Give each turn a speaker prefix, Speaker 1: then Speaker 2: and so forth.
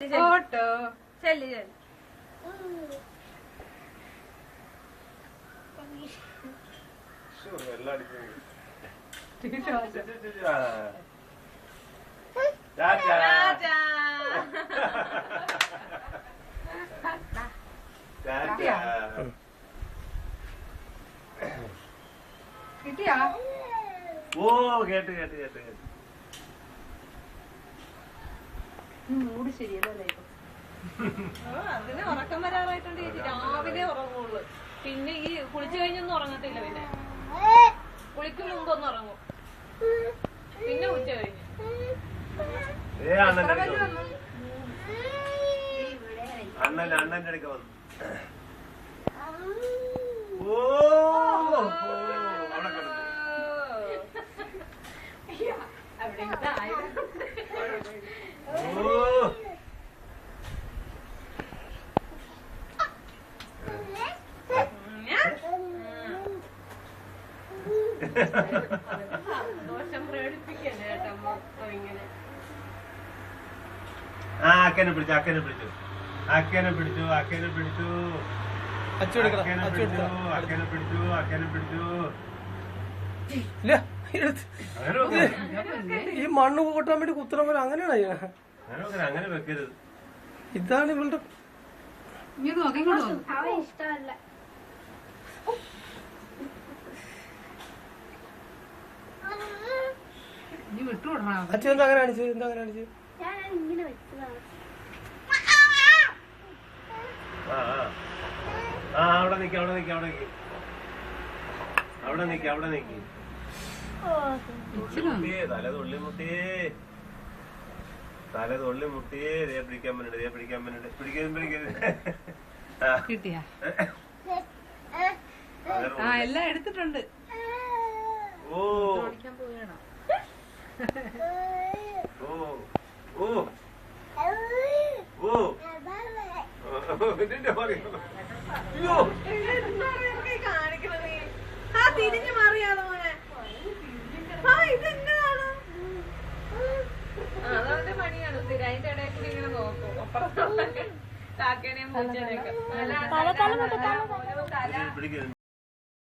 Speaker 1: Auto ചെല്ലി ചെല്ലി കിട്ടിയാ?
Speaker 2: ഓ കേട്ട് കേട്ട് കേട്ട് കേട്ട്.
Speaker 1: മൂട് ശരിയല്ലേ?
Speaker 3: അതിന് ഉറക്കം വരാറായിട്ടുണ്ട്. രാവിലെ ഉറങ്ങുള്ളൂ. പിന്നെ ഈ കുളിച്ചു കഴിഞ്ഞൊന്നും ഉറങ്ങത്തില്ല. പിന്നെ കുളിക്കും മുമ്പൊന്നും ഉറങ്ങും. പിന്നെ ഉച്ച കഴിഞ്ഞു
Speaker 2: അണ്ണന്റെ അടുക്ക വന്നു. ഓ അവിടെ കിടന്നു.
Speaker 3: ദോഷം പ്രകടിപ്പിക്കല്ലേ കേട്ടമ്മ ഇങ്ങനെ.
Speaker 2: ആ അക്കനെ പിടിച്ചു അക്കനെ പിടിച്ചു അക്കനെ പിടിച്ചു അക്കനെ പിടിച്ചു അക്കനെ പിടിച്ചു അക്കനെ പിടിച്ചു അക്കനെ പിടിച്ചു.
Speaker 4: ഈ മണ്ണ് കൂട്ടാൻ വേണ്ടി കുത്തണ പോലെ അങ്ങനെയാണ്
Speaker 2: അങ്ങനെ വെക്കരുത്.
Speaker 4: ഇതാണ് ഇവളുടെ
Speaker 1: ഇഷ്ടമല്ല.
Speaker 4: അച്ഛൻ എന്താ അങ്ങനെ കാണിച്ചത്? എന്താ അങ്ങനെ കാണിച്ചത്?
Speaker 1: ഇങ്ങനെ വെച്ചതാണ്.
Speaker 2: അവിടെ നിക്ക് അവിടെ നിക്ക് അവിടെ നിക്ക് അവിടെ നിക്ക് അവിടെ നിക്ക്. തല തൊള്ളി മുട്ടിയേ തല തൊള്ളി മുട്ടിയേ. ദേ പിടിക്കാൻ പറ്റുന്നുണ്ട് ദേ പിടിക്കാൻ പറ്റുന്നുണ്ട്. പിടിക്കരുത് പിടിക്കരുത്.
Speaker 1: കിട്ടിയാ? ആ എല്ലാം എടുത്തിട്ടുണ്ട്.
Speaker 2: ഓ
Speaker 1: പോയണോ?
Speaker 2: ഓ ഓ ഓ
Speaker 3: കാണിക്കണേ. ആ തിരിഞ്ഞു മാറിയാണോ മോനെ? ആ ഇതെന്താണ്? അതവന്റെ പണിയാണ്. അതിന്റെ ഇടയിൽ കൂടി ഇങ്ങനെ നോക്കും. അപ്പുറത്തുള്ള കാക്കേനെയും പൂച്ചേനെയൊക്കെ.
Speaker 2: പിടിക്കരുത്.